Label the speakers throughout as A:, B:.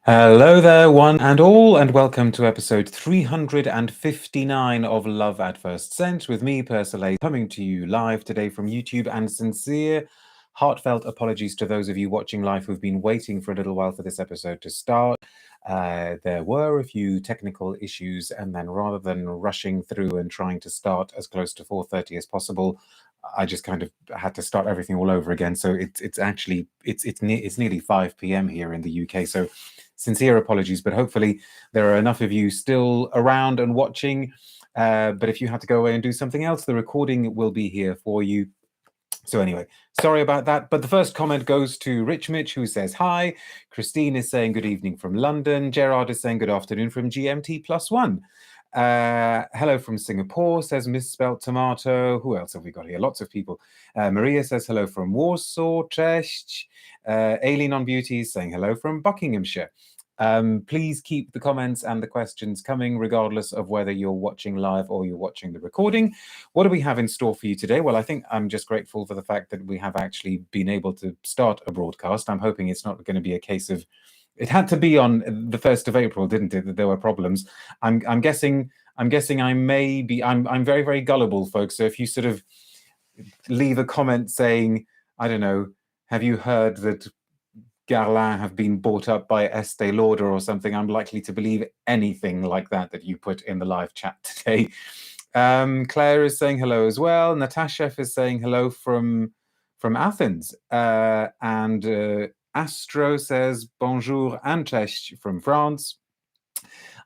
A: Hello there, one and all, and welcome to episode 359 of Love at First Scent with me, Persolaise, coming to you live today from YouTube. And sincere, heartfelt apologies to those of you watching live who've been waiting for a little while for this episode to start. There were a few technical issues, and then rather than rushing through and trying to start as close to 4:30 as possible, I just kind of had to start everything all over again. So it's nearly 5 p.m. here in the UK. So sincere apologies, but hopefully there are enough of you still around and watching. But if you had to go away and do something else, the recording will be here for you. So anyway, sorry about that. But the first comment goes to Rich Mitch, who says hi. Christine is saying good evening from London. Gerard is saying good afternoon from GMT +1. Hello from Singapore, says Misspelt Tomato. Who else have we got here? Lots of people. Maria says hello from Warsaw. Cześć. Aileen on Beauty is saying hello from Buckinghamshire. Please keep the comments and the questions coming, regardless of whether you're watching live or you're watching the recording. What do we have in store for you today? Well, I think I'm just grateful for the fact that we have actually been able to start a broadcast. I'm hoping it's not going to be a case of it had to be on the 1st of April, didn't it? That there were problems. I'm guessing I may be. I'm very, very gullible, folks. So if you sort of leave a comment saying, I don't know, have you heard that Guerlain have been bought up by Estee Lauder or something, I'm likely to believe anything like that you put in the live chat today. Claire is saying hello as well. Natasha is saying hello from Athens. And Astro says bonjour and cześć from France.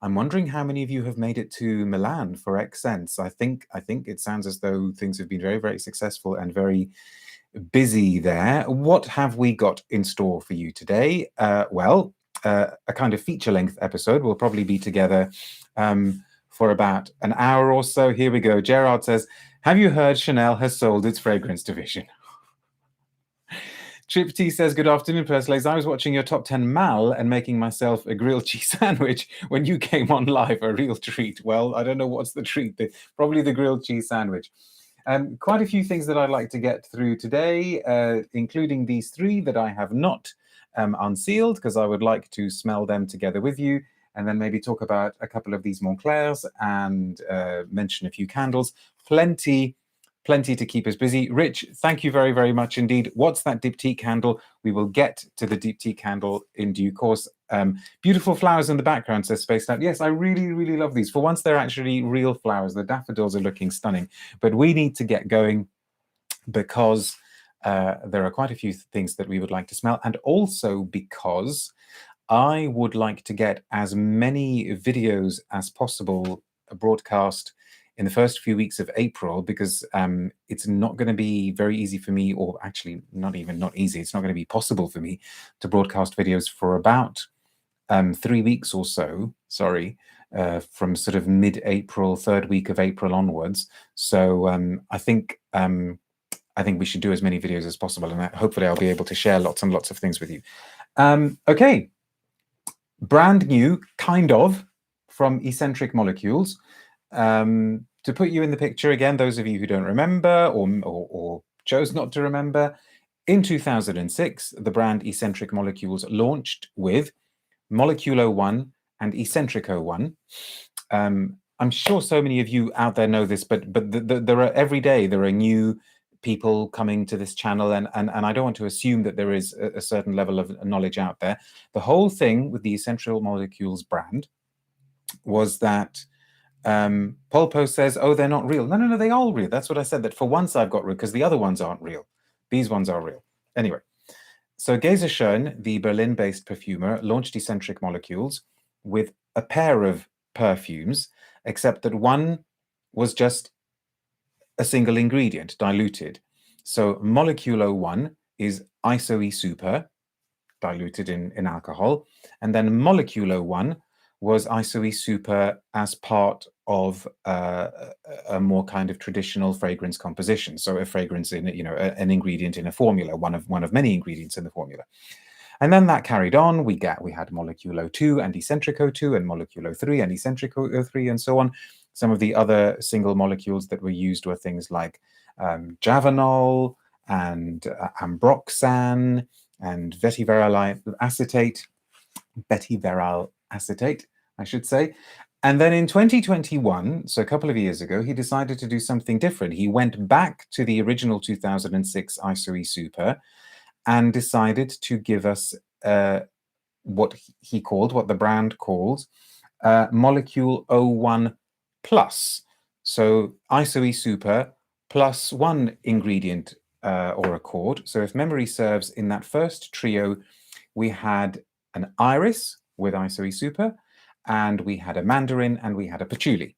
A: I'm wondering how many of you have made it to Milan for Accents. I think it sounds as though things have been very, very successful and very busy there. What have we got in store for you today? Well, a kind of feature-length episode. We'll probably be together for about an hour or so. Here we go. Gerard says, have you heard Chanel has sold its fragrance division? Trip T says, good afternoon, Persolaise. I was watching your top 10 Mal and making myself a grilled cheese sandwich when you came on live. A real treat. Well, I don't know what's the treat. Probably the grilled cheese sandwich. Quite a few things that I'd like to get through today, including these three that I have not unsealed, because I would like to smell them together with you, and then maybe talk about a couple of these Monclers and mention a few candles. Plenty to keep us busy. Rich, thank you very, very much indeed. What's that Diptyque candle? We will get to the Diptyque candle in due course. Beautiful flowers in the background, says Spaced Out. Yes, I really, really love these. For once, they're actually real flowers. The daffodils are looking stunning. But we need to get going because there are quite a few things that we would like to smell. And also because I would like to get as many videos as possible broadcast in the first few weeks of April, because it's not going to be very easy for me, or actually not easy, it's not going to be possible for me to broadcast videos for about 3 weeks or so, from sort of mid-April, third week of April onwards. So I think we should do as many videos as possible, and hopefully I'll be able to share lots and lots of things with you. Okay, brand new, kind of, from Escentric Molecules. To put you in the picture again, those of you who don't remember or chose not to remember, in 2006, the brand Escentric Molecules launched with Moleculo 1 and Escentrico 1. I'm sure so many of you out there know this, but there are every day there are new people coming to this channel, and I don't want to assume that there is a certain level of knowledge out there. The whole thing with the Escentric Molecules brand was that Polpo says, oh, they're not real. No, they are all real. That's what I said, that for once I've got real, because the other ones aren't real. These ones are real. Anyway, so Geza Schoen, the Berlin-based perfumer, launched Escentric Molecules with a pair of perfumes, except that one was just a single ingredient, diluted. So Moleculo 1 is Isoe Super, diluted in alcohol, and then Moleculo 1 was Isoe Super as part of a more kind of traditional fragrance composition. So a fragrance in, an ingredient in a formula, one of many ingredients in the formula. And then that carried on. We had Moleculo 2 and Escentrico 2 and Moleculo 3 and Escentrico 3 and so on. Some of the other single molecules that were used were things like Javanol and Ambroxan and vetiveryl acetate. Vetiveryl acetate, I should say. And then in 2021, so a couple of years ago, he decided to do something different. He went back to the original 2006 ISOE Super and decided to give us what the brand calls Molecule 01 Plus. So ISOE Super plus one ingredient or accord. So if memory serves, in that first trio, we had an iris with ISOE Super, and we had a mandarin, and we had a patchouli.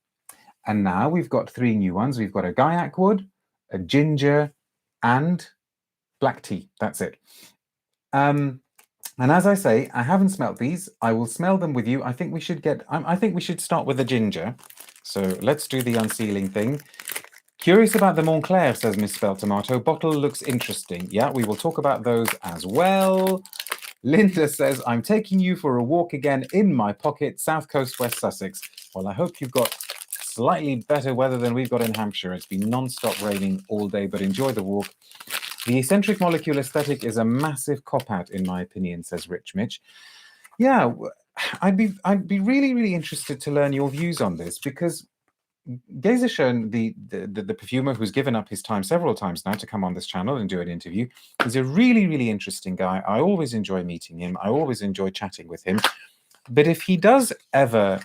A: And now we've got three new ones. We've got a Guaiac wood, a ginger, and black tea. That's it. And as I say, I haven't smelt these. I will smell them with you. I think we should start with the ginger. So let's do the unsealing thing. Curious about the Moncler, says Miss Spell Tomato. Bottle looks interesting. Yeah, we will talk about those as well. Linda says, I'm taking you for a walk again in my pocket, South Coast, West Sussex. Well, I hope you've got slightly better weather than we've got in Hampshire. It's been non-stop raining all day, but enjoy the walk. The Escentric Molecule aesthetic is a massive cop-out, in my opinion, says Rich Mitch. Yeah, I'd be really, really interested to learn your views on this, because Geza Schoen, the perfumer who's given up his time several times now to come on this channel and do an interview, is a really, really interesting guy. I always enjoy meeting him. I always enjoy chatting with him. But if he does ever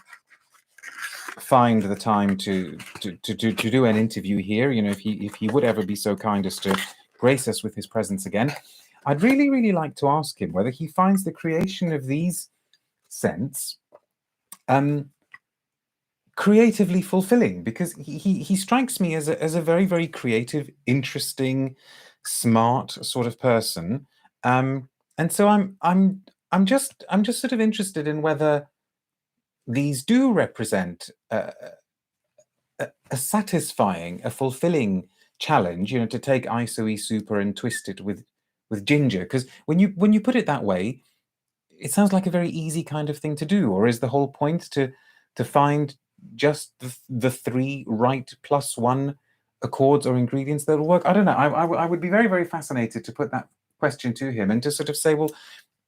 A: find the time to do an interview here, you know, if he would ever be so kind as to grace us with his presence again, I'd really, really like to ask him whether he finds the creation of these scents creatively fulfilling, because he strikes me as a very, very creative, interesting, smart sort of person. And so I'm just sort of interested in whether these do represent a satisfying, a fulfilling challenge, you know, to take ISOE Super and twist it with ginger. Because when you put it that way, it sounds like a very easy kind of thing to do. Or is the whole point to find just the three right plus one accords or ingredients that'll work? I don't know. I would be very, very fascinated to put that question to him and to sort of say, well,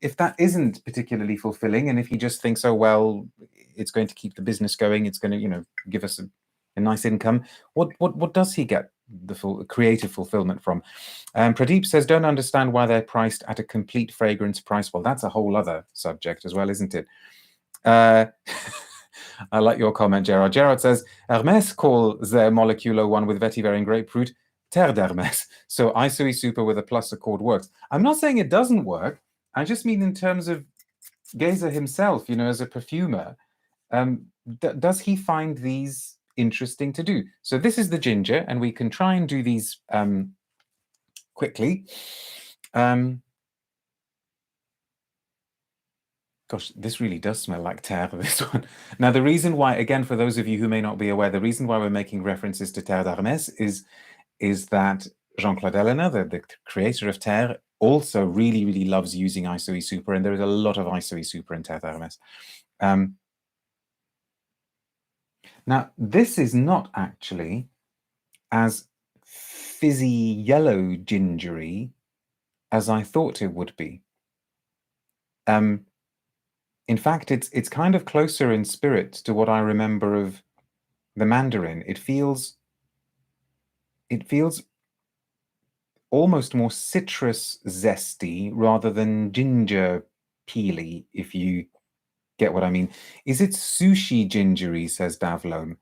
A: if that isn't particularly fulfilling, and if he just thinks, oh, well, it's going to keep the business going, it's going to, you know, give us a nice income, what does he get the full creative fulfillment from? Pradeep says, don't understand why they're priced at a complete fragrance price. Well, that's a whole other subject as well, isn't it? I like your comment, Gerard. Gerard says, Hermès call their Moleculo one with vetiver and grapefruit Terre d'Hermès. So ISOE Super with a plus accord works. I'm not saying it doesn't work. I just mean in terms of Geza himself, you know, as a perfumer, does he find these interesting to do? So this is the ginger, and we can try and do these quickly. Gosh, this really does smell like terre, this one. Now, the reason why, again, for those of you who may not be aware, the reason why we're making references to Terre d'Hermès is that Jean-Claude Elena, the creator of Terre, also really, really loves using ISOE Super, and there is a lot of ISOE Super in Terre d'Hermès. Now, this is not actually as fizzy yellow gingery as I thought it would be. In fact, it's kind of closer in spirit to what I remember of the mandarin. It feels almost more citrus zesty rather than ginger peely, if you get what I mean. Is it sushi gingery, says Davlone.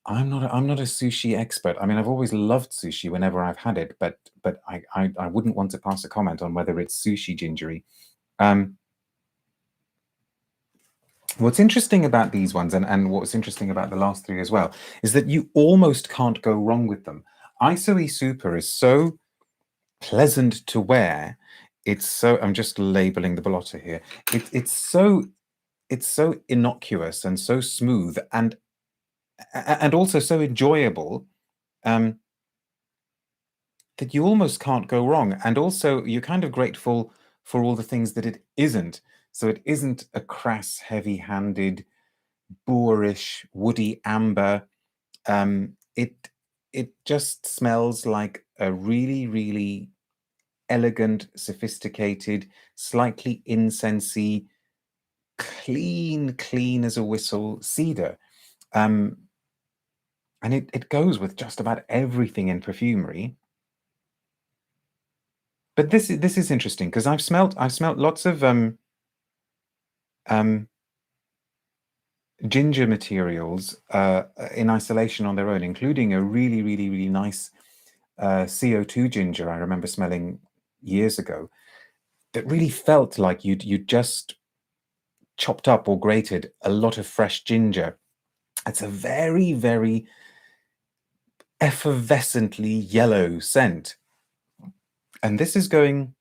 A: I'm not a sushi expert. I mean, I've always loved sushi whenever I've had it, but I wouldn't want to pass a comment on whether it's sushi gingery. What's interesting about these ones, and what's interesting about the last three as well, is that you almost can't go wrong with them. ISOE Super is so pleasant to wear. It's so, I'm just labeling the blotter here. It's so innocuous and so smooth and also so enjoyable that you almost can't go wrong. And also you're kind of grateful for all the things that it isn't. So it isn't a crass, heavy-handed, boorish, woody amber. It just smells like a really, really elegant, sophisticated, slightly incensey, clean as a whistle cedar. And it goes with just about everything in perfumery. But this is interesting because I've smelt lots of ginger materials in isolation on their own, including a really nice CO2 ginger I remember smelling years ago that really felt like you'd just chopped up or grated a lot of fresh ginger. It's a very effervescently yellow scent. And this is going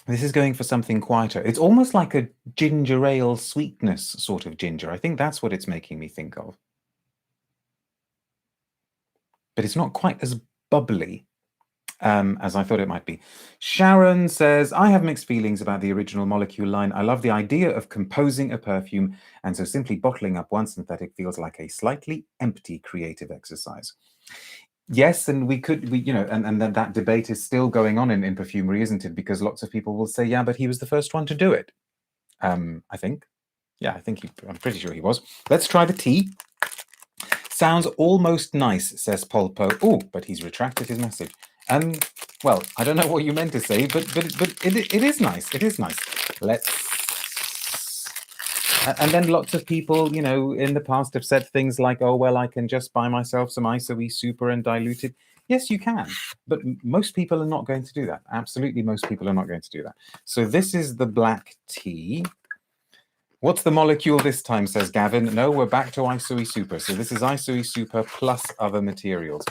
A: for something quieter. It's almost like a ginger ale sweetness sort of ginger. I think that's what it's making me think of. But it's not quite as bubbly as I thought it might be. Sharon says, I have mixed feelings about the original Molecule line. I love the idea of composing a perfume, and so simply bottling up one synthetic feels like a slightly empty creative exercise. Yes, and and that debate is still going on in perfumery, isn't it? Because lots of people will say, yeah, but he was the first one to do it. I think. Yeah, I'm pretty sure he was. Let's try the tea. Sounds almost nice, says Polpo. Oh, but he's retracted his message. Well, I don't know what you meant to say, but it is nice. It is nice. And then lots of people, in the past have said things like, oh, well, I can just buy myself some ISOE Super and dilute it. Yes, you can, but most people are not going to do that. Absolutely, most people are not going to do that. So this is the black tea. What's the molecule this time, says Gavin? No, we're back to ISOE Super. So this is ISOE Super plus other materials.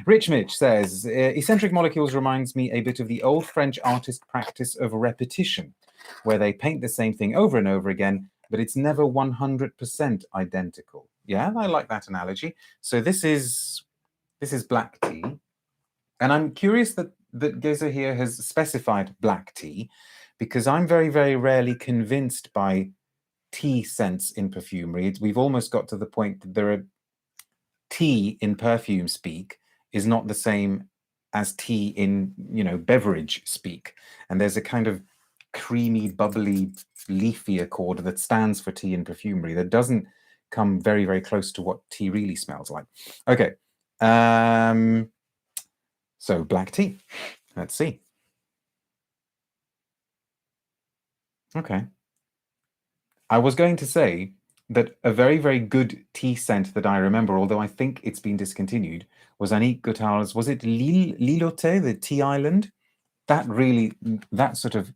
A: Rich Mitch says, Escentric Molecules reminds me a bit of the old French artist practice of repetition, where they paint the same thing over and over again, but it's never 100% identical. Yeah, I like that analogy. So this is black tea. And I'm curious that Geza here has specified black tea, because I'm very rarely convinced by tea scents in perfumery. We've almost got to the point that there are tea in perfume speak is not the same as tea in beverage speak, and there's a kind of creamy, bubbly, leafy accord that stands for tea in perfumery that doesn't come very close to what tea really smells like. Okay, so black tea. Let's see. Okay. I was going to say that a very good tea scent that I remember, although I think it's been discontinued, was Annick Goutal's, was it L'Îloté, the tea island? That sort of,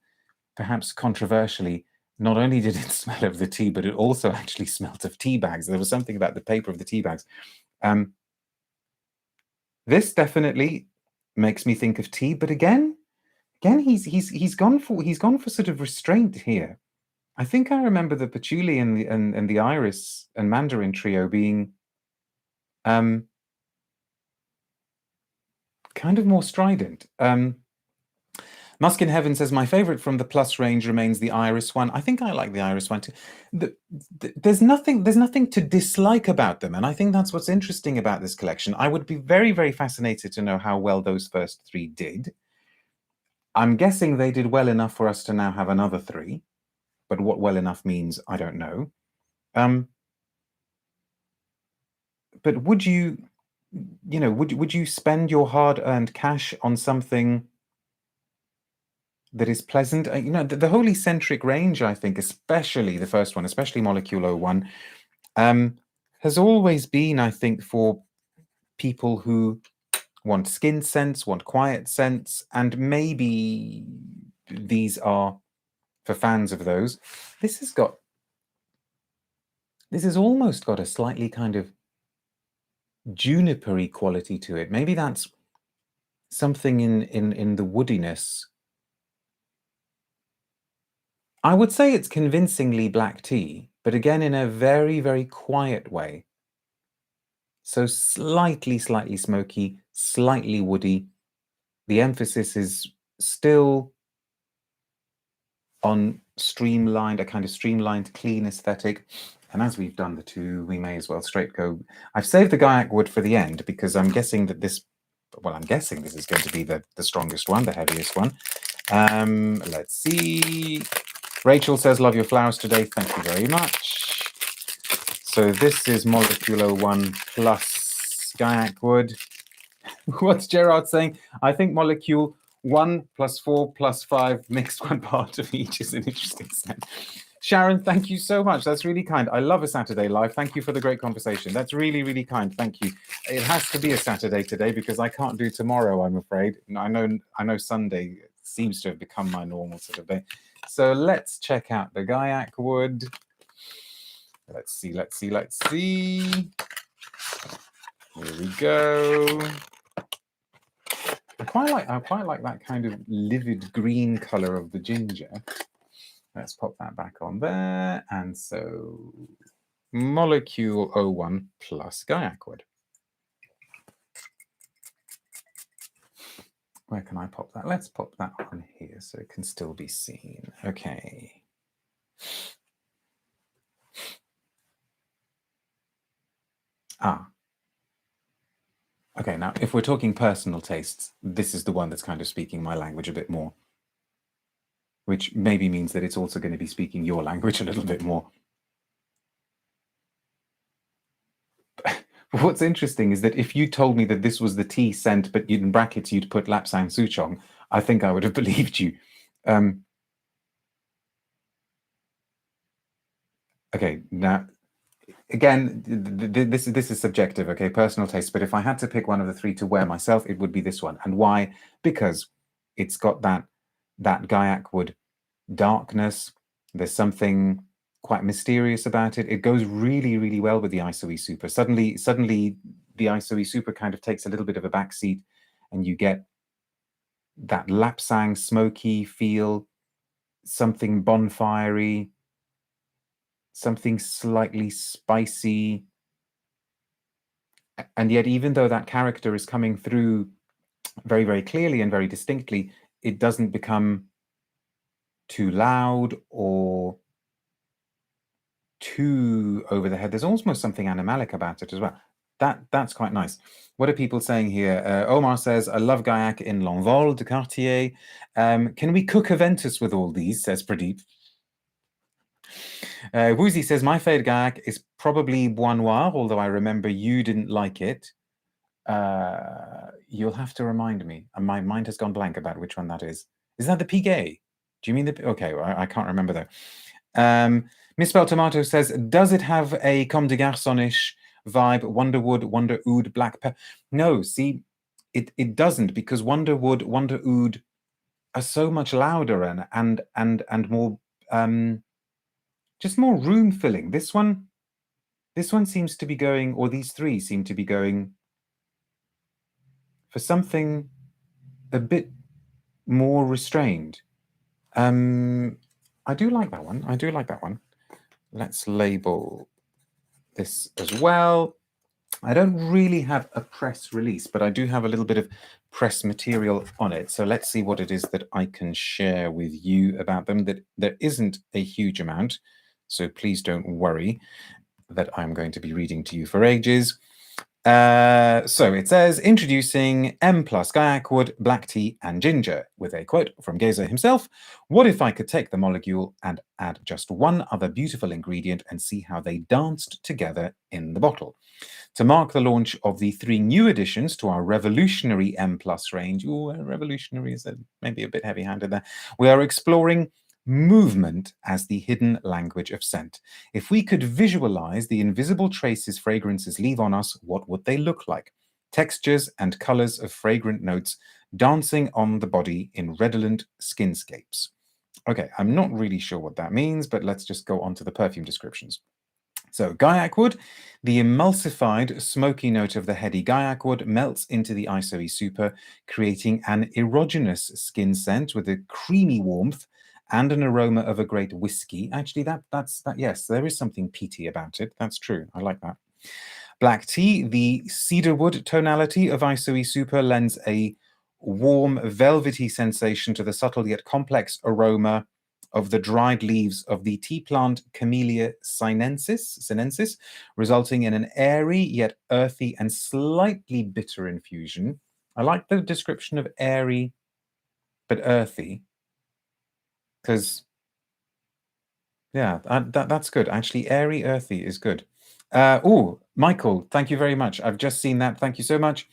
A: perhaps controversially, not only did it smell of the tea, but it also actually smelled of tea bags. There was something about the paper of the tea bags. This definitely makes me think of tea, but again, he's gone for sort of restraint here. I think I remember the patchouli and the iris and mandarin trio being kind of more strident. Musk in Heaven says, my favorite from the plus range remains the iris one. I think I like the iris one too. There's nothing to dislike about them, and I think that's what's interesting about this collection. I would be very fascinated to know how well those first three did. I'm guessing they did well enough for us to now have another three. But what well enough means, I don't know. But would you spend your hard-earned cash on something that is pleasant? The whole Escentric range, I think, especially the first one, especially Molecule 01, has always been, I think, for people who want skin scents, want quiet scents, and maybe these are for fans of those. This has almost got a slightly kind of junipery quality to it. Maybe that's something in the woodiness. I would say it's convincingly black tea, but again in a very quiet way. So slightly smoky, slightly woody. The emphasis is still on a kind of streamlined, clean aesthetic. And as we've done the two, we may as well straight go. I've saved the Guaiac wood for the end because I'm guessing that this is going to be the strongest one, the heaviest one. Let's see. Rachel says, love your flowers today. Thank you very much. So this is Molecule 01 plus Guaiac wood. What's Gerard saying? I think Molecule 1 plus 4 plus 5 mixed one part of each is an interesting scent. Sharon, thank you so much. That's really kind. I love a Saturday live. Thank you for the great conversation. That's really, really kind. Thank you. It has to be a Saturday today because I can't do tomorrow, I'm afraid. I know Sunday seems to have become my normal sort of day. So let's check out the Guaiac wood. Let's see. Here we go. I quite like that kind of livid green color of the ginger. Let's pop that back on there. And so Molecule 01 plus Guaiac wood. Where can I pop that? Let's pop that on here so it can still be seen. Okay. Okay, now if we're talking personal tastes, this is the one that's kind of speaking my language a bit more, which maybe means that it's also going to be speaking your language a little bit more. What's interesting is that if you told me that this was the tea scent, but in brackets you'd put Lapsang Souchong, I think I would have believed you. Okay, now again, this is subjective, okay, personal taste. But if I had to pick one of the three to wear myself, it would be this one. And why? Because it's got that Guaiac wood darkness. There's something quite mysterious about it. It goes really, really well with the ISOE Super. Suddenly, the ISOE Super kind of takes a little bit of a backseat, and you get that Lapsang smoky feel, something bonfirey, something slightly spicy. And yet, even though that character is coming through very, very clearly and very distinctly, it doesn't become too loud or too over the head. There's almost something animalic about it as well. That's quite nice. What are people saying here? Omar says, I love Guaiac in L'Envol de Cartier. Can we cook Aventus with all these, says Pradeep. Woozy says, my favorite Guaiac is probably Bois Noir, although I remember you didn't like it. You'll have to remind me. And my mind has gone blank about which one that is. Is that the Piguet? Do you mean the... Okay, well, I can't remember though. Misspelled Tomato says, does it have a Comme des Garçons-ish vibe? Wonderwood, Wonder Oud, Black Pepper? No, see, it doesn't, because Wonderwood, Wonder Oud are so much louder and more just more room filling. This one seems to be going, or these three seem to be going for something a bit more restrained. I do like that one. Let's label this as well. I don't really have a press release, but I do have a little bit of press material on it. So let's see what it is that I can share with you about them. That there isn't a huge amount, so please don't worry that I'm going to be reading to you for ages. So it says, introducing M+ Guaiac wood, black tea, and ginger, with a quote from Geza himself. What if I could take the molecule and add just one other beautiful ingredient and see how they danced together in the bottle? To mark the launch of the 3 new additions to our revolutionary M+ range, revolutionary is maybe a bit heavy-handed there, we are exploring movement as the hidden language of scent. If we could visualize the invisible traces fragrances leave on us, what would they look like? Textures and colors of fragrant notes dancing on the body in redolent skinscapes. Okay, I'm not really sure what that means, but let's just go on to the perfume descriptions. So Guaiac wood, the emulsified smoky note of the heady Guaiac wood melts into the ISOE Super, creating an erogenous skin scent with a creamy warmth and an aroma of a great whiskey. Actually, that's yes, there is something peaty about it. That's true. I like that. Black tea, the cedarwood tonality of ISOE Super lends a warm, velvety sensation to the subtle yet complex aroma of the dried leaves of the tea plant Camellia sinensis, resulting in an airy yet earthy and slightly bitter infusion. I like the description of airy but earthy, because Yeah, that's good. Actually, airy, earthy is good. Oh, Michael, thank you very much. I've just seen that. Thank you so much.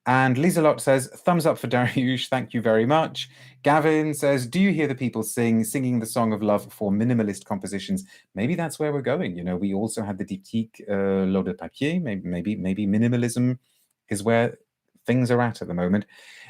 A: And Liselot says, thumbs up for Dariush. Thank you very much. Gavin says, do you hear the people singing the song of love for minimalist compositions? Maybe that's where we're going. You know, we also had the Diptyque Fleur De Papier. Maybe minimalism is where things are at the moment.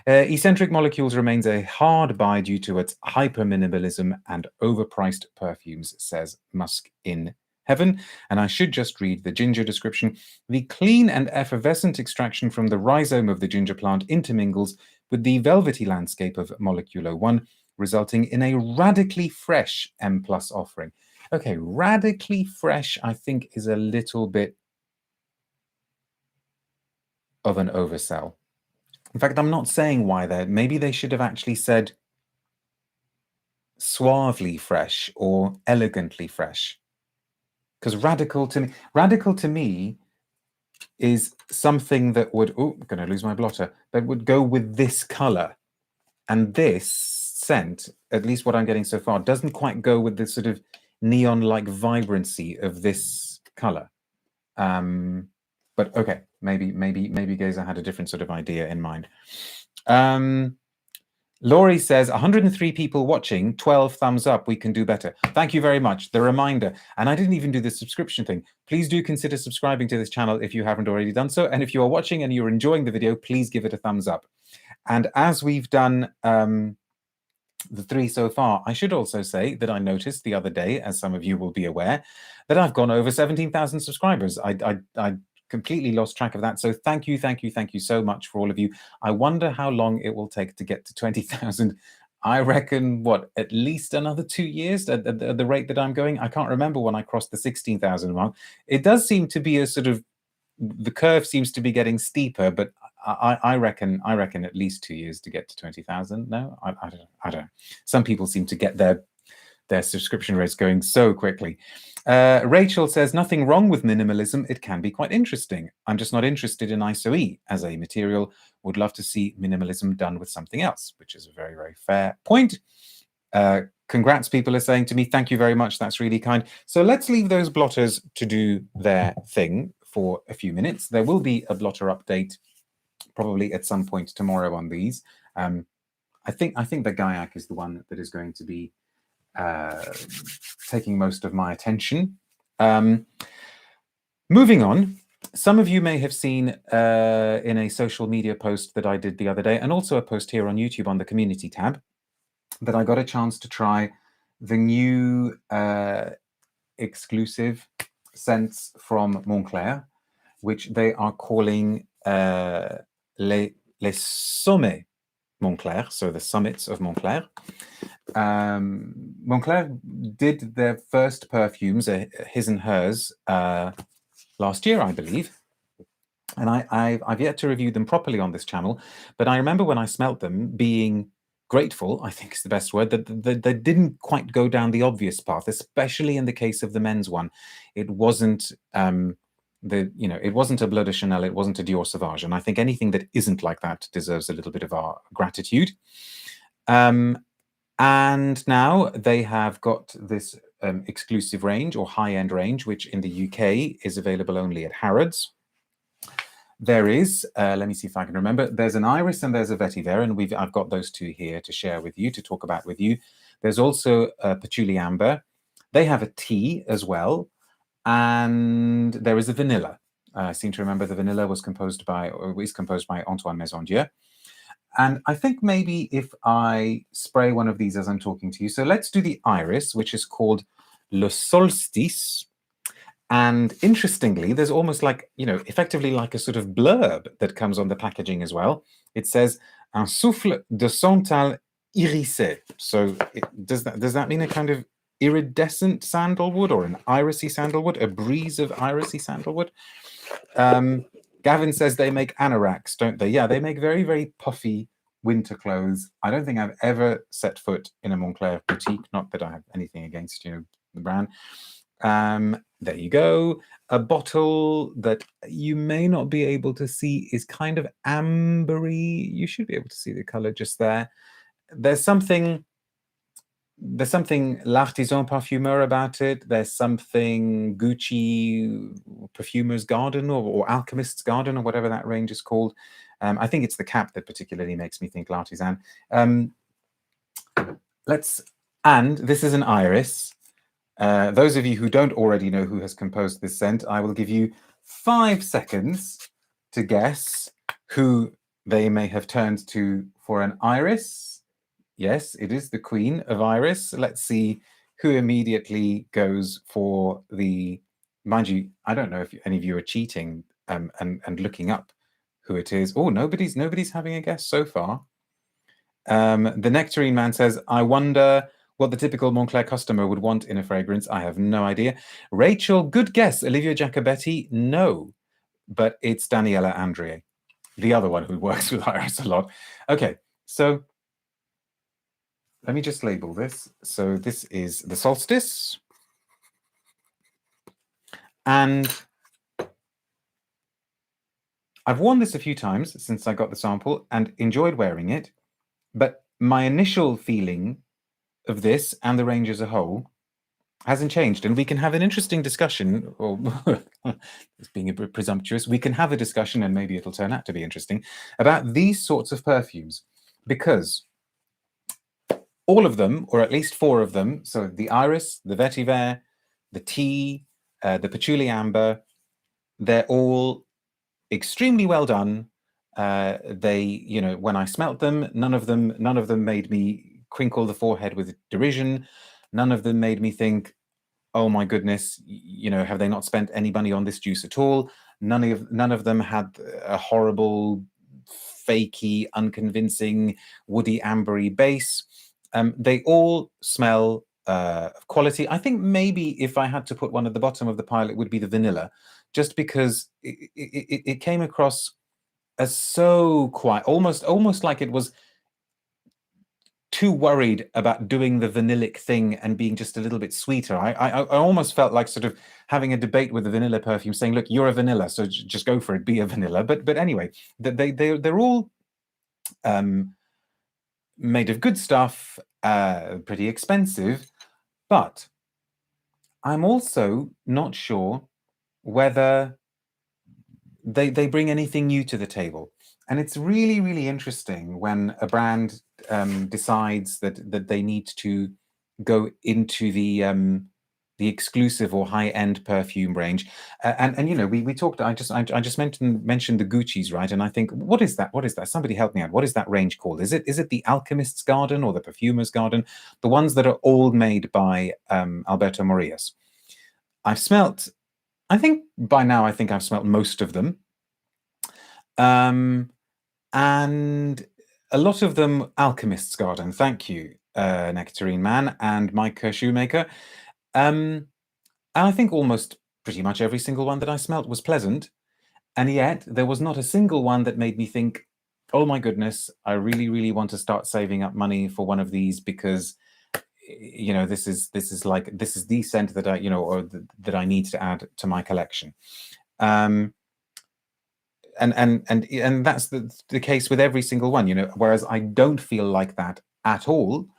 A: Escentric Molecules remains a hard buy due to its hyper-minimalism and overpriced perfumes, says Musk in Heaven. And I should just read the ginger description. The clean and effervescent extraction from the rhizome of the ginger plant intermingles with the velvety landscape of Moleculo 1, resulting in a radically fresh M+ offering. Okay, radically fresh, I think, is a little bit of an oversell. In fact, I'm not saying why there. Maybe they should have actually said suavely fresh or elegantly fresh. Because radical to me is something that would, oh, I'm going to lose my blotter, that would go with this color. And this scent, at least what I'm getting so far, doesn't quite go with the sort of neon-like vibrancy of this color. But okay, maybe Geza had a different sort of idea in mind. Laurie says, 103 people watching, 12 thumbs up, we can do better. Thank you very much. The reminder, and I didn't even do the subscription thing. Please do consider subscribing to this channel if you haven't already done so. And if you are watching and you're enjoying the video, please give it a thumbs up. And as we've done the 3 so far, I should also say that I noticed the other day, as some of you will be aware, that I've gone over 17,000 subscribers. I completely lost track of that. So thank you so much for all of you. I wonder how long it will take to get to 20,000. I reckon, what, at least another 2 years at the rate that I'm going? I can't remember when I crossed the 16,000 mark. It does seem to be a sort of, the curve seems to be getting steeper, but I reckon at least 2 years to get to 20,000. No, I don't know. Some people seem to get their subscription rates going so quickly. Rachel says, nothing wrong with minimalism. It can be quite interesting. I'm just not interested in ISO-E as a material. Would love to see minimalism done with something else, which is a very, very fair point. Congrats, people are saying to me. Thank you very much. That's really kind. So let's leave those blotters to do their thing for a few minutes. There will be a blotter update probably at some point tomorrow on these. I think the Guaiac is the one that is going to be taking most of my attention. Moving on, some of you may have seen in a social media post that I did the other day, and also a post here on YouTube on the community tab, that I got a chance to try the new exclusive scents from Moncler, which they are calling les sommets Moncler, so the summits of Moncler. Moncler did their first perfumes, his and hers, last year, I believe. And I've yet to review them properly on this channel, but I remember when I smelt them being grateful, I think is the best word, that they didn't quite go down the obvious path, especially in the case of the men's one. It wasn't it wasn't a Bleu de Chanel, it wasn't a Dior Sauvage, and I think anything that isn't like that deserves a little bit of our gratitude. And now they have got this exclusive range or high-end range, which in the UK is available only at Harrods. There is, let me see if I can remember, there's an iris and there's a vetiver, and I've got those two here to share with you, to talk about with you. There's also patchouli amber. They have a tea as well, and there is a vanilla. I seem to remember the vanilla was composed by Antoine Maisondieu. And I think maybe if I spray one of these as I'm talking to you. So let's do the iris, which is called Le Solstice. And interestingly, there's almost like, effectively like a sort of blurb that comes on the packaging as well. It says, un souffle de santal irisé. So does that mean a kind of iridescent sandalwood or an irisy sandalwood, a breeze of irisy sandalwood? Gavin says they make anoraks, don't they? Yeah, they make very, very puffy winter clothes. I don't think I've ever set foot in a Moncler boutique. Not that I have anything against, the brand. There you go. A bottle that you may not be able to see is kind of ambery. You should be able to see the color just there. There's something there's something l'artisan parfumeur about it. There's something Gucci perfumer's garden or alchemist's garden or whatever that range is called. I think it's the cap that particularly makes me think l'artisan. And this is an iris. Those of you who don't already know who has composed this scent, I will give you 5 seconds to guess who they may have turned to for an iris. Yes, it is the Queen of Iris. Let's see who immediately goes for the... Mind you, I don't know if any of you are cheating and looking up who it is. Oh, nobody's having a guess so far. The Nectarine Man says, I wonder what the typical Moncler customer would want in a fragrance. I have no idea. Rachel, good guess. Olivia Jacobetti, no. But it's Daniela Andrier, the other one who works with Iris a lot. Okay, so let me just label this. So this is the Solstice. And I've worn this a few times since I got the sample and enjoyed wearing it. But my initial feeling of this and the range as a whole hasn't changed. And we can have an interesting discussion, or it's being a bit presumptuous, we can have a discussion, and maybe it'll turn out to be interesting, about these sorts of perfumes. Because all of them, or at least 4 of them, so the Iris, the Vetiver, the Tea, the Patchouli Amber, they're all extremely well done. They, when I smelt them, none of them made me crinkle the forehead with derision. None of them made me think, oh my goodness, have they not spent any money on this juice at all? None of them had a horrible, fakey, unconvincing, woody, ambery base. They all smell of quality. I think maybe if I had to put one at the bottom of the pile, it would be the vanilla, just because it came across as so quiet, almost like it was too worried about doing the vanillic thing and being just a little bit sweeter. I almost felt like sort of having a debate with the vanilla perfume, saying, "Look, you're a vanilla, so just go for it, be a vanilla." But anyway, they're all made of good stuff, pretty expensive, but I'm also not sure whether they bring anything new to the table. And it's really, really interesting when a brand decides that they need to go into the exclusive or high-end perfume range. And we talked, I just mentioned the Gucci's, right? And I think, what is that? What is that? Somebody help me out. What is that range called? Is it the Alchemist's Garden or the Perfumer's Garden? The ones that are all made by Alberto Morillas. I've smelt, I think by now, I've smelt most of them. And a lot of them Alchemist's Garden. Thank you, Nectarine Man and Mike Shoemaker. And I think almost pretty much every single one that I smelt was pleasant. And yet there was not a single one that made me think, oh my goodness, I really, really want to start saving up money for one of these, because this is the scent that I that I need to add to my collection. And that's the case with every single one, whereas I don't feel like that at all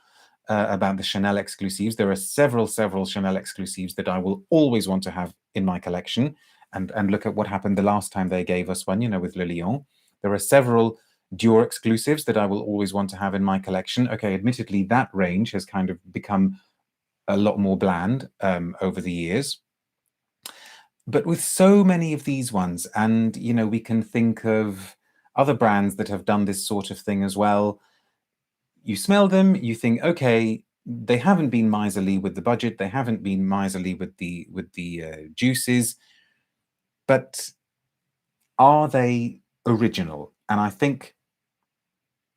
A: about the Chanel exclusives. There are several Chanel exclusives that I will always want to have in my collection, and look at what happened the last time they gave us one, with Le Lion. There are several Dior exclusives that I will always want to have in my collection. Okay, admittedly, that range has kind of become a lot more bland over the years. But with so many of these ones, and we can think of other brands that have done this sort of thing as well. You smell them, you think, okay, they haven't been miserly with the budget, they haven't been miserly with the juices, but are they original? And I think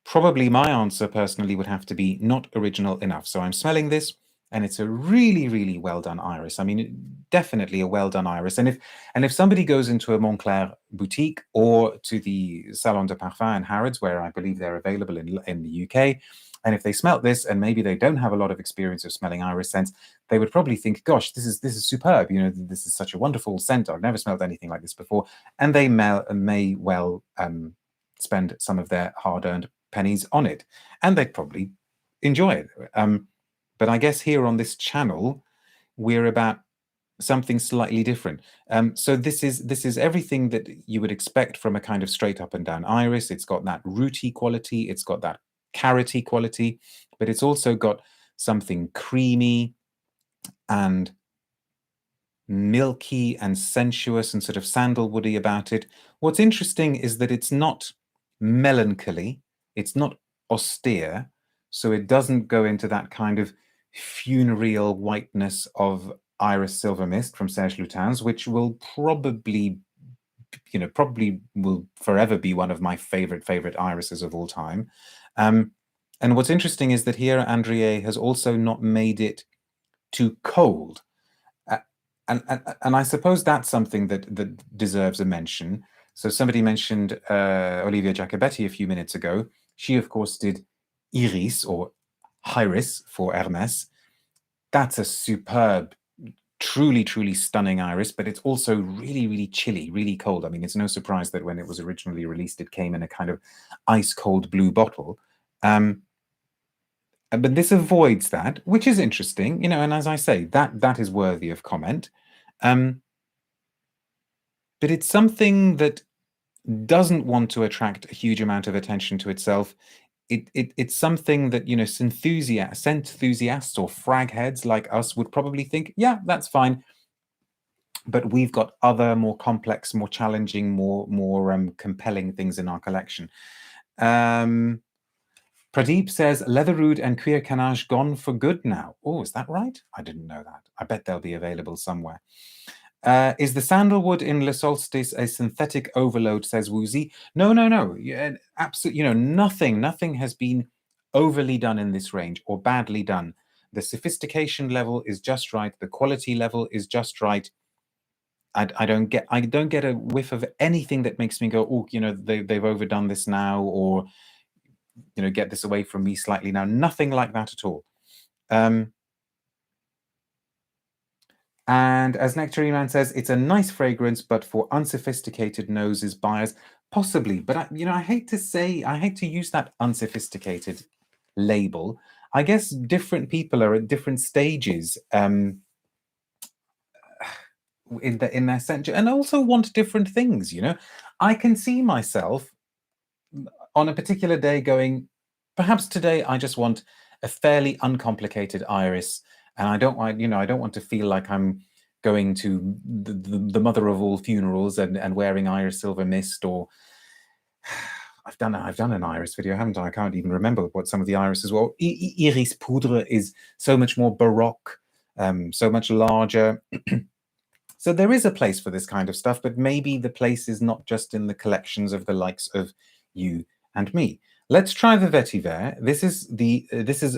A: probably my answer personally would have to be not original enough. So I'm smelling this, and it's a really, really well done iris. I mean, definitely a well done iris. And if somebody goes into a Moncler boutique or to the Salon de Parfum in Harrods, where I believe they're available in the UK, and if they smelt this and maybe they don't have a lot of experience of smelling iris scents, they would probably think, gosh, this is superb. This is such a wonderful scent. I've never smelled anything like this before. And they may well spend some of their hard-earned pennies on it, and they'd probably enjoy it. But I guess here on this channel, we're about something slightly different. So this is everything that you would expect from a kind of straight up and down iris. It's got that rooty quality, it's got that carroty quality, but it's also got something creamy and milky and sensuous and sort of sandalwoody about it. What's interesting is that it's not melancholy, it's not austere, so it doesn't go into that kind of funereal whiteness of Iris Silver Mist from Serge Lutens, which will probably will forever be one of my favorite irises of all time. And what's interesting is that here Andrier has also not made it too cold. And I suppose that's something that deserves a mention. So somebody mentioned Olivia Jacobetti a few minutes ago. She, of course, did Iris or Iris for Hermès. That's a superb, truly, truly stunning iris, but it's also really, really chilly, really cold. I mean, it's no surprise that when it was originally released, it came in a kind of ice-cold blue bottle. But this avoids that, which is interesting, and as I say, that is worthy of comment. But it's something that doesn't want to attract a huge amount of attention to itself. It's something that, enthusiasts or frag heads like us would probably think, yeah, that's fine. But we've got other more complex, more challenging, more compelling things in our collection. Pradeep says, Leatherwood and Cuir Canage gone for good now. Oh, is that right? I didn't know that. I bet they'll be available somewhere. Is the sandalwood in Le Solstice a synthetic overload, says Woozy? No. Yeah, absolutely, nothing has been overly done in this range or badly done. The sophistication level is just right. The quality level is just right. I don't get a whiff of anything that makes me go, oh, they've overdone this now, or get this away from me slightly now. Nothing like that at all. And as Nectarine Man says, it's a nice fragrance, but for unsophisticated noses buyers, possibly. But I hate to use that unsophisticated label. I guess different people are at different stages in their century, and also want different things. I can see myself on a particular day going, perhaps today I just want a fairly uncomplicated iris, and I don't want to feel like I'm going to the mother of all funerals and wearing Iris Silver Mist, or I've done an iris video, haven't I? I can't even remember what some of the irises were. Iris Poudre is so much more baroque, so much larger. So there is a place for this kind of stuff, but maybe the place is not just in the collections of the likes of you and me. Let's try the Vetiver. This is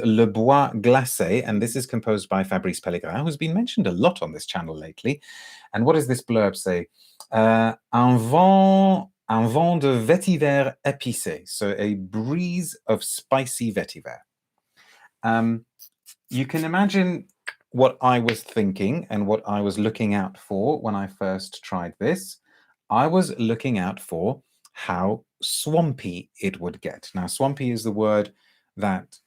A: Le Bois Glacé, and this is composed by Fabrice Pellegrin, who's been mentioned a lot on this channel lately. And what does this blurb say? Un vent de vetiver épicé, so a breeze of spicy vetiver. You can imagine what I was thinking and what I was looking out for when I first tried this. I was looking out for how swampy it would get. Now, swampy is the word that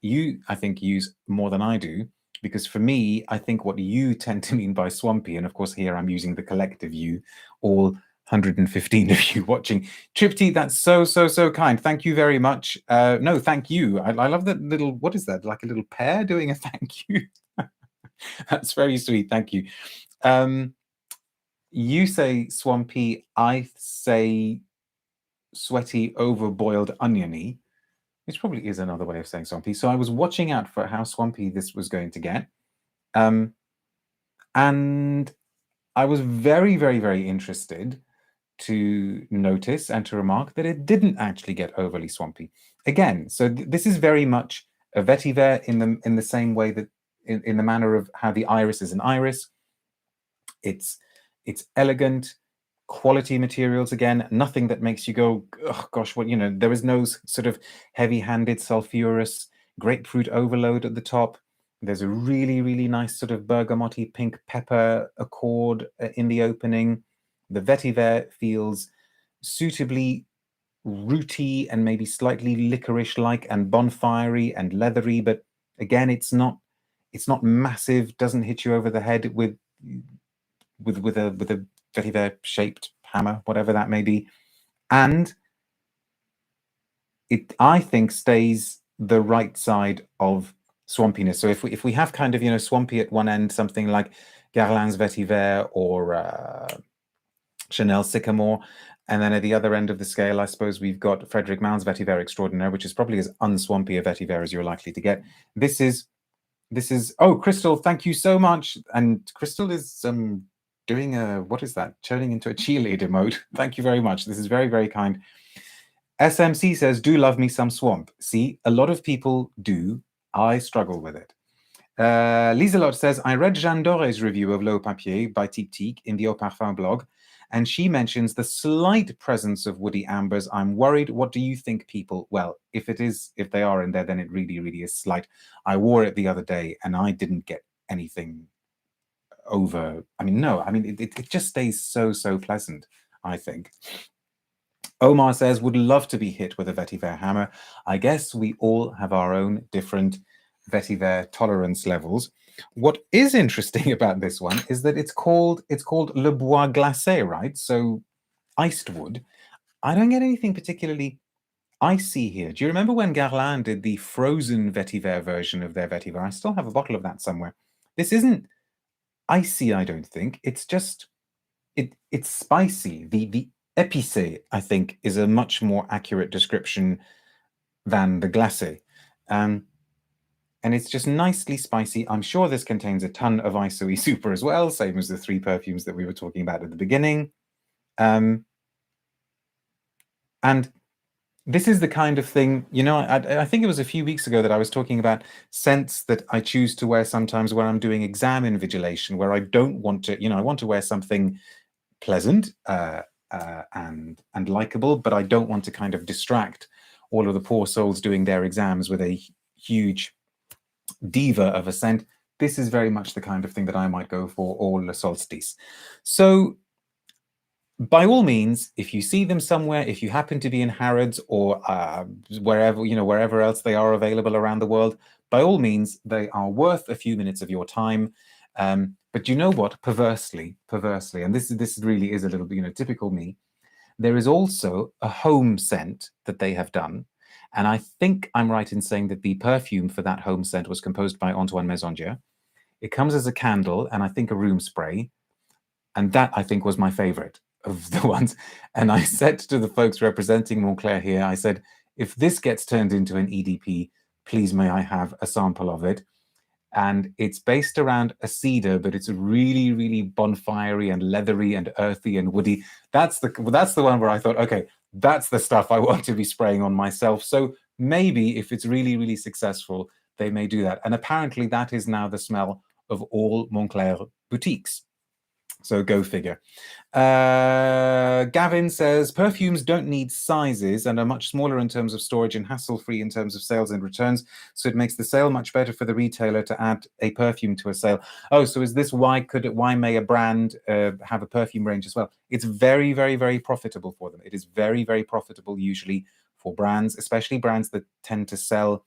A: you, I think, use more than I do, because for me, I think what you tend to mean by swampy, and of course here I'm using the collective you, all 115 of you watching. Tripty, that's so kind. Thank you very much. No, thank you. I love that little, what is that? Like a little pear doing a thank you. That's very sweet. Thank you. You say swampy, I say sweaty, overboiled, oniony, which probably is another way of saying swampy. So I was watching out for how swampy this was going to get. And I was very, very, very interested to notice and to remark that it didn't actually get overly swampy. Again, so this is very much a vetiver in the same way that in the manner of how the iris is an iris. It's elegant, quality materials again, nothing that makes you go, oh gosh, what, there is no sort of heavy-handed sulfurous grapefruit overload at the top. There's a really, really nice sort of bergamoty pink pepper accord in the opening. The vetiver feels suitably rooty and maybe slightly licorice-like and bonfirey and leathery, but again, it's not It's not massive, doesn't hit you over the head with a vetiver shaped hammer, whatever that may be, and it, I think, stays the right side of swampiness. So if we have kind of swampy at one end, something like Guerlain's vetiver or Chanel Sycamore, and then at the other end of the scale, I suppose we've got Frederic Maule's vetiver extraordinaire, which is probably as unswampy a vetiver as you're likely to get. This is oh, Crystal, thank you so much. And Crystal is doing a, what is that, turning into a cheerleader mode. Thank you very much. This is very, very kind. SMC says, do love me some swamp. See, a lot of people do. I struggle with it. Lieselot says, I read Jeanne Doré's review of L'Eau Papier by Diptyque in the Eau Parfum blog, and she mentions the slight presence of woody ambers. I'm worried. What do you think, people? Well, if they are in there, then it really, really is slight. I wore it the other day, and I didn't get anything over. I mean, no. I mean, it just stays so pleasant, I think. Omar says, would love to be hit with a vetiver hammer. I guess we all have our own different vetiver tolerance levels. What is interesting about this one is that it's called Le Bois Glacé, right? So iced wood. I don't get anything particularly icy here. Do you remember when Guerlain did the frozen vetiver version of their vetiver? I still have a bottle of that somewhere. This isn't icy, I don't think. It's just it's spicy. The épicé, I think, is a much more accurate description than the glacé. And it's just nicely spicy. I'm sure this contains a ton of ISOE super as well, same as the 3 perfumes that we were talking about at the beginning. And this is the kind of thing, I think it was a few weeks ago that I was talking about scents that I choose to wear sometimes where I'm doing exam invigilation, where I don't want to, I want to wear something pleasant and likable, but I don't want to kind of distract all of the poor souls doing their exams with a huge diva of a scent. This is very much the kind of thing that I might go for, or Le Solstice. So by all means, if you see them somewhere, if you happen to be in Harrods or wherever else they are available around the world, by all means, they are worth a few minutes of your time. But you know what? Perversely, and this really is a little bit, typical me, there is also a home scent that they have done. And I think I'm right in saying that the perfume for that home scent was composed by Antoine Mesondier. It comes as a candle and I think a room spray. And that, I think, was my favorite of the ones. And I said to the folks representing Moncler here, I said, if this gets turned into an EDP, please may I have a sample of it. And it's based around a cedar, but it's really, really bonfirey and leathery and earthy and woody. That's the one where I thought, okay, that's the stuff I want to be spraying on myself. So maybe if it's really, really successful, they may do that. And apparently that is now the smell of all Moncler boutiques. So go figure. Gavin says, perfumes don't need sizes and are much smaller in terms of storage and hassle-free in terms of sales and returns. So it makes the sale much better for the retailer to add a perfume to a sale. Oh, so is this why may a brand have a perfume range as well? It's very, very, very profitable for them. It is very, very profitable usually for brands, especially brands that tend to sell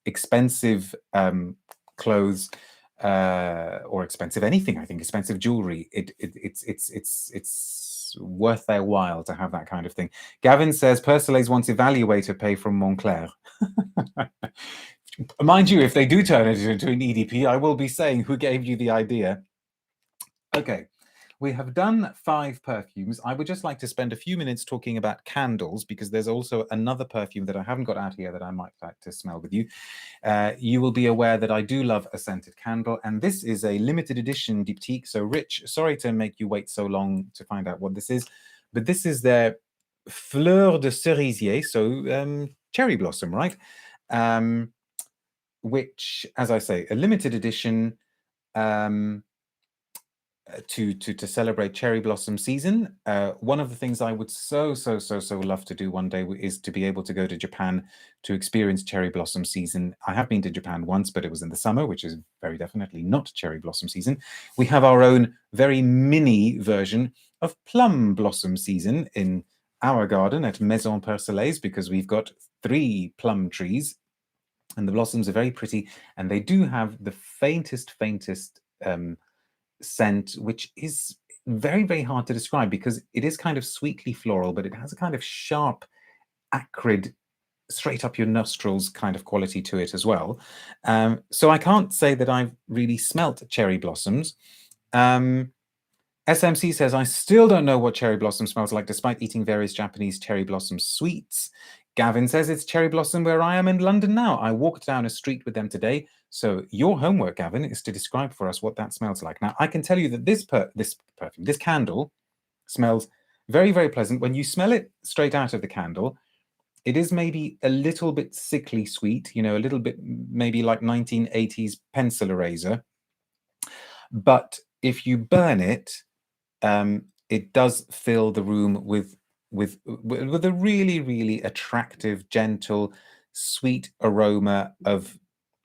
A: expensive clothes, or expensive anything. I think expensive jewelry. It's worth their while to have that kind of thing. Gavin says Persolaise wants evaluator pay from Moncler. Mind you, if they do turn it into an EDP, I will be saying who gave you the idea. Okay. We have done 5 perfumes. I would just like to spend a few minutes talking about candles, because there's also another perfume that I haven't got out here that I might like to smell with you. You will be aware that I do love a scented candle, and this is a limited edition Diptyque. So Rich, sorry to make you wait so long to find out what this is, but this is their Fleur de Cerisier, so cherry blossom, right? Which, as I say, a limited edition, to celebrate cherry blossom season. One of the things I would so love to do one day is to be able to go to Japan to experience cherry blossom season. I have been to Japan once, but it was in the summer, which is very definitely not cherry blossom season. We have our own very mini version of plum blossom season in our garden at Maison Persolaise, because we've got 3 plum trees And the blossoms are very pretty, and they do have the faintest scent, which is very, very hard to describe because it is kind of sweetly floral, but it has a kind of sharp, acrid, straight up your nostrils kind of quality to it as well. So I can't say that I've really smelt cherry blossoms. SMC says, I still don't know what cherry blossom smells like, despite eating various Japanese cherry blossom sweets. Gavin says, it's cherry blossom where I am in London now. I walked down a street with them today. So your homework, Gavin, is to describe for us what that smells like. Now, I can tell you that this candle smells very, very pleasant. When you smell it straight out of the candle, it is maybe a little bit sickly sweet, a little bit maybe like 1980s pencil eraser. But if you burn it, it does fill the room with a really, really attractive, gentle, sweet aroma of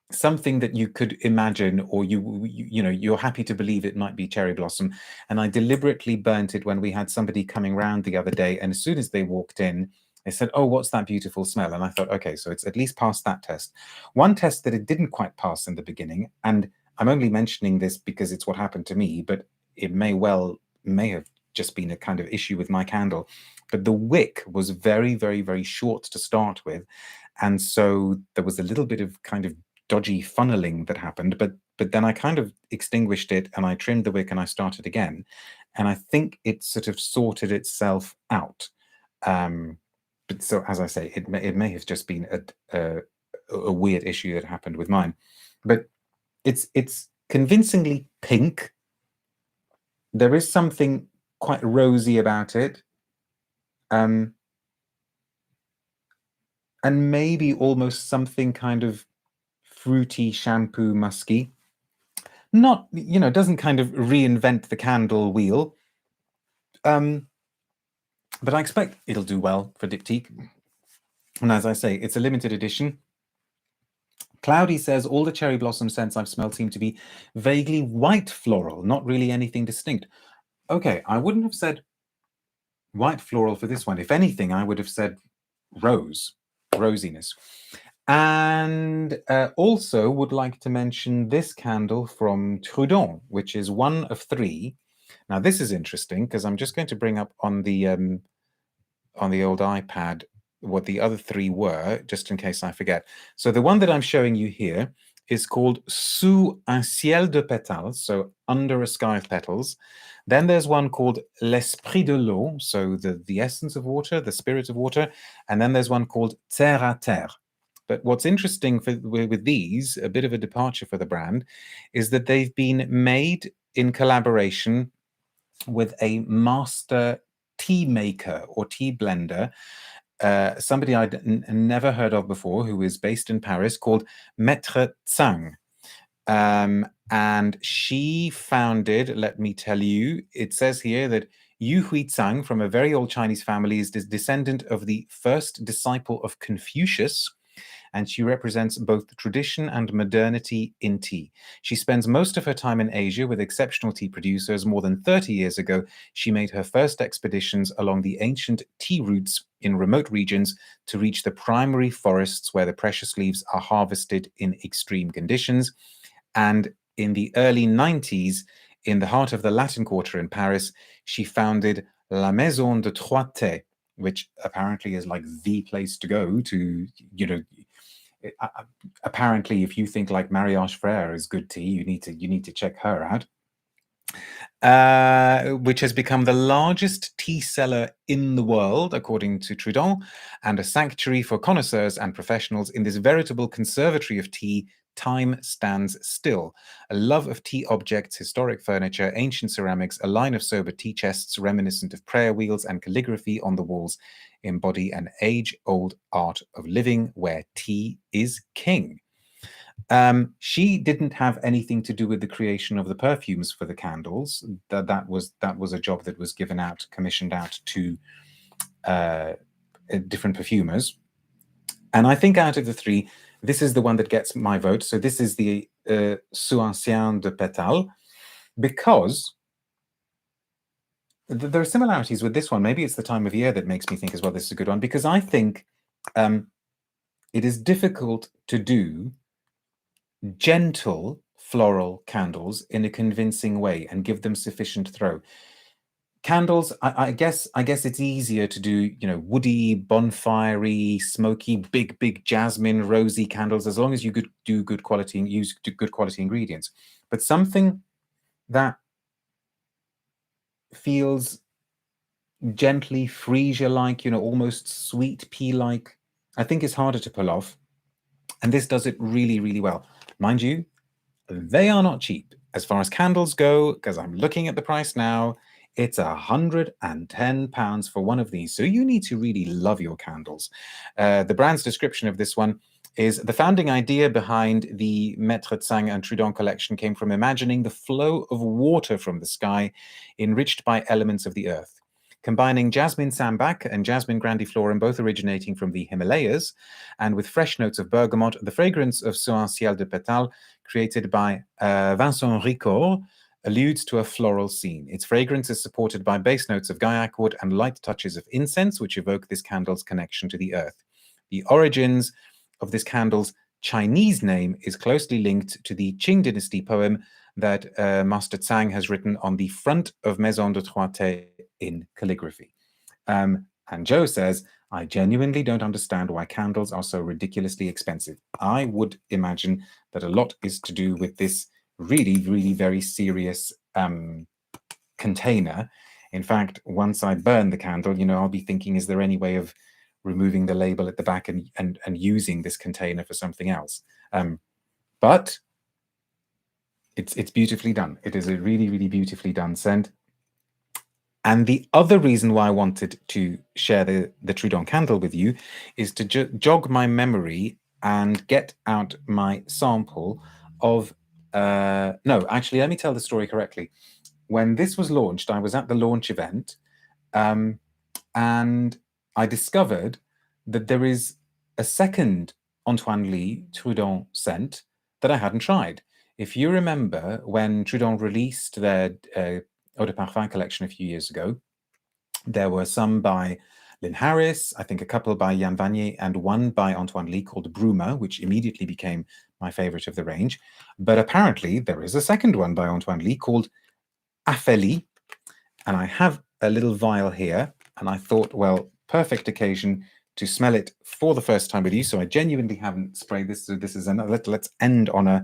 A: something that you could imagine, or you're happy to believe it might be cherry blossom. And I deliberately burnt it when we had somebody coming round the other day, and as soon as they walked in, they said, oh, what's that beautiful smell? And I thought, okay, so it's at least passed that test. One test that it didn't quite pass in the beginning, and I'm only mentioning this because it's what happened to me, but it may have just been a kind of issue with my candle, but the wick was very, very, very short to start with. And so there was a little bit of kind of dodgy funneling that happened, but then I kind of extinguished it and I trimmed the wick and I started again. And I think it sort of sorted itself out. But so, as I say, it may have just been a weird issue that happened with mine. But it's convincingly pink. There is something quite rosy about it. And maybe almost something kind of fruity, shampoo, musky. Not, doesn't kind of reinvent the candle wheel. But I expect it'll do well for Diptyque. And as I say, it's a limited edition. Cloudy says, all the cherry blossom scents I've smelled seem to be vaguely white floral, not really anything distinct. Okay, I wouldn't have said white floral for this one. If anything, I would have said rosiness. And also would like to mention this candle from Trudon, which is one of 3. Now, this is interesting because I'm just going to bring up on the old iPad what the other 3 were, just in case I forget. So the one that I'm showing you here is called Sous un ciel de pétales, so under a sky of petals. Then there's one called L'esprit de l'eau, so the essence of water, the spirit of water. And then there's one called Terre à terre. But what's interesting with these, a bit of a departure for the brand, is that they've been made in collaboration with a master tea maker or tea blender, somebody I'd never heard of before, who is based in Paris, called Maître Tsang. And she founded, let me tell you, it says here that Yu Huizang, from a very old Chinese family, is the descendant of the first disciple of Confucius, and she represents both tradition and modernity in tea. She spends most of her time in Asia with exceptional tea producers. More than 30 years ago, she made her first expeditions along the ancient tea routes in remote regions to reach the primary forests where the precious leaves are harvested in extreme conditions. And in the early 90s, in the heart of the Latin Quarter in Paris, she founded La Maison de Trois Thés, which apparently is like the place to go to, apparently, if you think like Mariage Frère is good tea, you need to check her out. Which has become the largest tea cellar in the world, according to Trudon, and a sanctuary for connoisseurs and professionals. In this veritable conservatory of tea, time stands still. A love of tea objects, historic furniture, ancient ceramics, a line of sober tea chests reminiscent of prayer wheels, and calligraphy on the walls embody an age-old art of living where tea is king. She didn't have anything to do with the creation of the perfumes for the candles. That was a job that was commissioned out to different perfumers. And I think out of the 3, this is the one that gets my vote. So this is the Sous un ciel de pétales, because there are similarities with this one. Maybe it's the time of year that makes me think as well this is a good one, because I think it is difficult to do gentle floral candles in a convincing way and give them sufficient throw. Candles, I guess it's easier to do, woody, bonfire-y, smoky, big jasmine, rosy candles, as long as you do good quality and use good quality ingredients. But something that feels gently freesia-like, almost sweet pea-like, I think is harder to pull off. And this does it really, really well. Mind you, they are not cheap. As far as candles go, because I'm looking at the price now, it's £110 for one of these. So you need to really love your candles. The brand's description of this one is: the founding idea behind the Maître Tsang and Trudon collection came from imagining the flow of water from the sky, enriched by elements of the earth. Combining jasmine sambac and jasmine grandiflorum, both originating from the Himalayas, and with fresh notes of bergamot, the fragrance of Ciel de Petales, created by Vincent Ricord, alludes to a floral scene. Its fragrance is supported by base notes of Guaiac wood and light touches of incense, which evoke this candle's connection to the earth. The origins of this candle's Chinese name is closely linked to the Qing dynasty poem that Master Tsang has written on the front of Maison de Trois Thés in calligraphy. And Joe says, I genuinely don't understand why candles are so ridiculously expensive. I would imagine that a lot is to do with this really, really very serious container. In fact, once I burn the candle, I'll be thinking, is there any way of removing the label at the back and using this container for something else? But it's beautifully done. It is a really, really beautifully done scent. And the other reason why I wanted to share the Trudon candle with you is to jog my memory and get out my sample of... no, actually, let me tell the story correctly. When this was launched, I was at the launch event, and I discovered that there is a second Antoine Lee Trudon scent that I hadn't tried. If you remember, when Trudon released their Eau de Parfum collection a few years ago, there were some by Lynn Harris, I think a couple by Jan Vanier, and one by Antoine Lee called Bruma, which immediately became my favorite of the range. But apparently there is a second one by Antoine Lee called Aphelie, and I have a little vial here, and I thought, well, perfect occasion to smell it for the first time with you. So I genuinely haven't sprayed this. So this is another, let's end on a,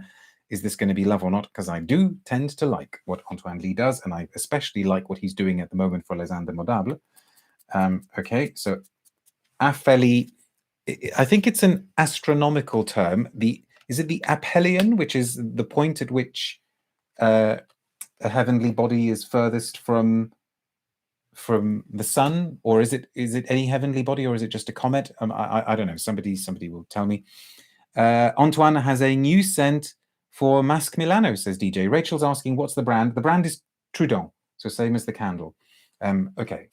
A: is this going to be love or not? Because I do tend to like what Antoine Lee does, and I especially like what he's doing at the moment for Les Indemodables. Okay, so Aphelie, I think it's an astronomical term. Is it the aphelion, which is the point at which a heavenly body is furthest from the sun, or is it any heavenly body, or is it just a comet? I don't know. Somebody will tell me. Antoine has a new scent for Masque Milano, says DJ. Rachel's asking, what's the brand? The brand is Trudon, so same as the candle. Okay.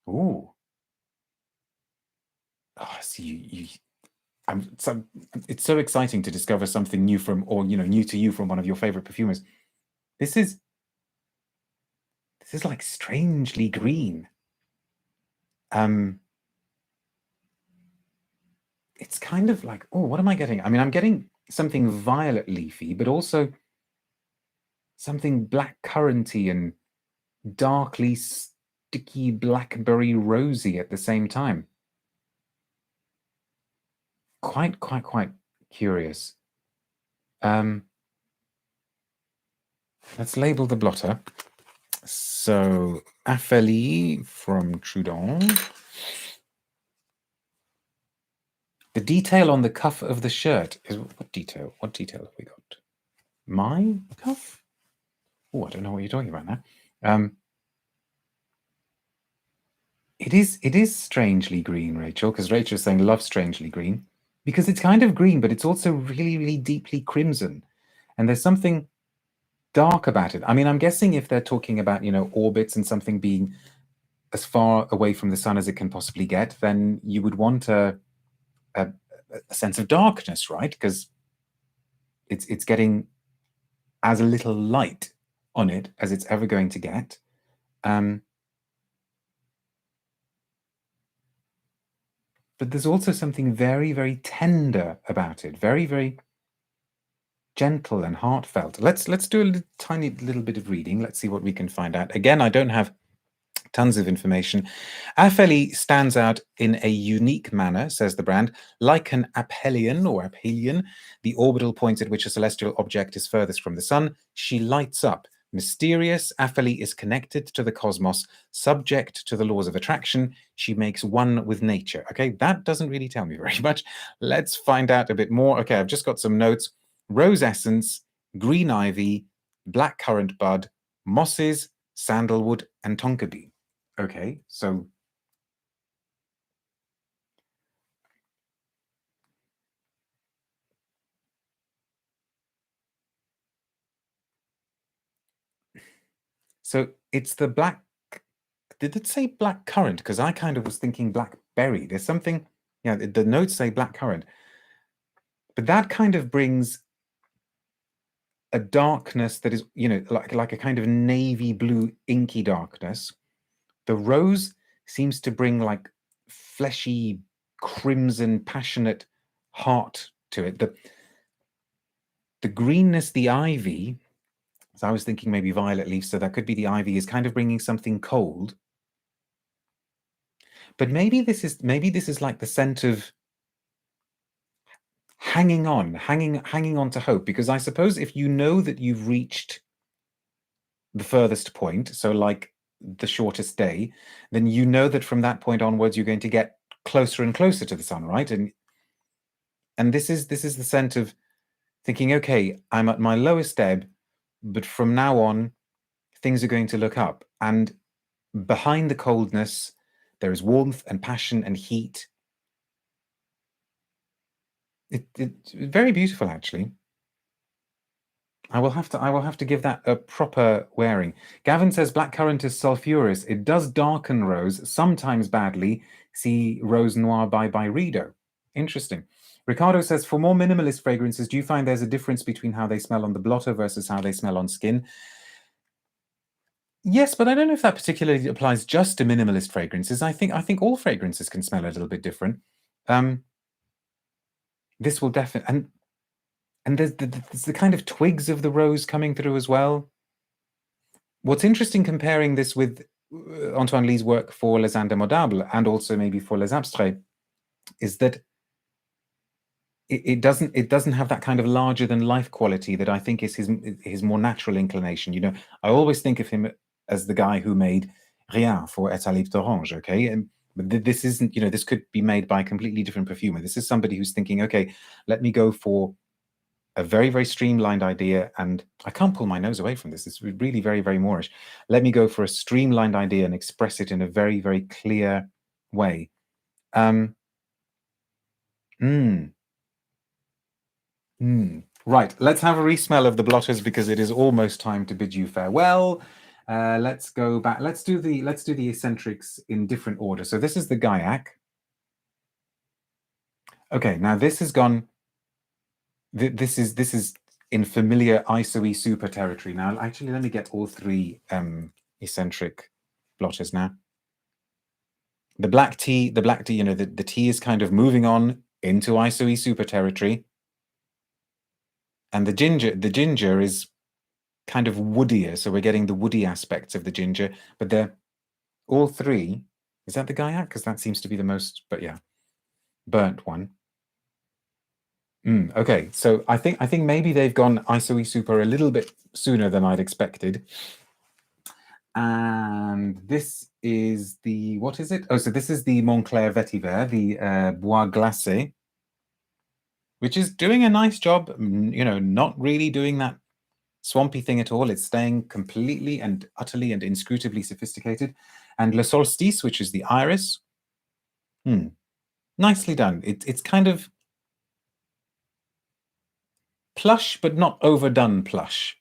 A: Ooh. Oh, see, it's so exciting to discover something new from, or new to you from one of your favorite perfumers. This is like strangely green. It's kind of like, oh, what am I getting? I mean, I'm getting something violet leafy, but also something black curranty and darkly sticky blackberry rosy at the same time. Quite curious. Let's label the blotter. So Aphelie from Trudon. The detail on the cuff of the shirt is what detail? What detail have we got? My cuff? Oh, I don't know what you're talking about now. It is strangely green, Rachel, because Rachel's saying love strangely green, because it's kind of green, but it's also really, really deeply crimson. And there's something dark about it. I mean, I'm guessing if they're talking about, orbits and something being as far away from the sun as it can possibly get, then you would want a sense of darkness, right? Because it's getting as little light on it as it's ever going to get. but there's also something very, very tender about it. Very, very gentle and heartfelt. Let's do a tiny little bit of reading. Let's see what we can find out. Again, I don't have tons of information. Aphelie stands out in a unique manner, says the brand, like an aphelion or aphelion, the orbital point at which a celestial object is furthest from the sun. She lights up. Mysterious, Aphelie is connected to the cosmos, subject to the laws of attraction. She makes one with nature. Okay, that doesn't really tell me very much. Let's find out a bit more. Okay, I've just got some notes. Rose essence, green ivy, blackcurrant bud, mosses, sandalwood, and tonka bean. Okay, so it's the black. Did it say black currant? Because I kind of was thinking blackberry. There's something. Yeah, the notes say black currant, but that kind of brings a darkness that is, like a kind of navy blue, inky darkness. The rose seems to bring like fleshy, crimson, passionate heart to it. The greenness, the ivy. So I was thinking maybe violet leaves, so that could be the ivy is kind of bringing something cold. But maybe this is like the scent of hanging on to hope, because I suppose if you know that you've reached the furthest point, so like the shortest day, then you know that from that point onwards you're going to get closer and closer to the sun, right? And this is the scent of thinking, okay, I'm at my lowest ebb, but from now on things are going to look up, and behind the coldness there is warmth and passion and heat. It's very beautiful, actually. I will have to give that a proper wearing. Gavin says blackcurrant is sulfurous. It does darken rose, sometimes badly. See Rose Noir by Byredo. Interesting. Ricardo says, for more minimalist fragrances, do you find there's a difference between how they smell on the blotter versus how they smell on skin? Yes, but I don't know if that particularly applies just to minimalist fragrances. I think all fragrances can smell a little bit different. This will definitely, and there's the kind of twigs of the rose coming through as well. What's interesting comparing this with Antoine Lee's work for Les Indémodables and also maybe for Les Abstraits is that it doesn't have that kind of larger than life quality that I think is his more natural inclination. I always think of him as the guy who made Rien for Étalé d'Orange, okay? And this isn't, this could be made by a completely different perfumer. This is somebody who's thinking, okay, let me go for a very, very streamlined idea, and I can't pull my nose away from this. It's really very, very Moorish. Let me go for a streamlined idea and express it in a very, very clear way. Right, let's have a re-smell of the blotters because it is almost time to bid you farewell. Let's go back. Let's do the eccentrics in different order. So this is the Guaiac. Okay, now this has gone. This is in familiar ISO-y super territory. Now, actually, let me get all three eccentric blotters now. The black tea, the tea is kind of moving on into ISO-y super territory. And the ginger is kind of woodier, so we're getting the woody aspects of the ginger, but they're all three. Is that the Guaiac? Because that seems to be the most, but yeah, burnt one. Okay, so I think maybe they've gone ISO-y super a little bit sooner than I'd expected. And this is the, what is it? Oh, so this is the Moncler Vetiver, the Bois Glace, which is doing a nice job, not really doing that swampy thing at all. It's staying completely and utterly and inscrutably sophisticated. And Le Solstice, which is the iris. Nicely done. It's kind of plush, but not overdone plush.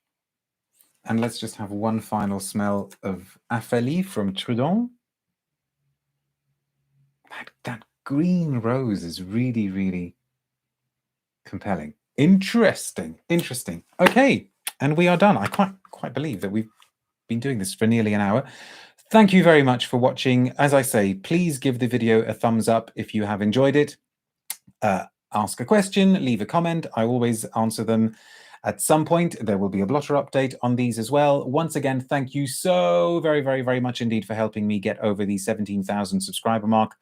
A: And let's just have one final smell of Aphelie from Trudon. That green rose is really, really compelling. Interesting. Okay, and we are done. I quite believe that we've been doing this for nearly an hour. Thank you very much for watching. As I say, please give the video a thumbs up if you have enjoyed it. Ask a question, leave a comment. I always answer them at some point. There will be a blotter update on these as well. Once again, thank you so very much indeed for helping me get over the 17,000 subscriber mark.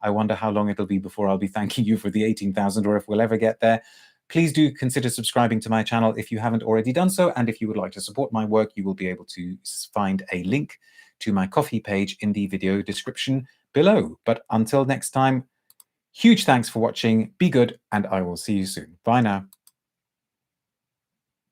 A: I wonder how long it'll be before I'll be thanking you for the 18,000, or if we'll ever get there. Please do consider subscribing to my channel if you haven't already done so. And if you would like to support my work, you will be able to find a link to my Ko-fi page in the video description below. But until next time, huge thanks for watching. Be good, and I will see you soon. Bye now.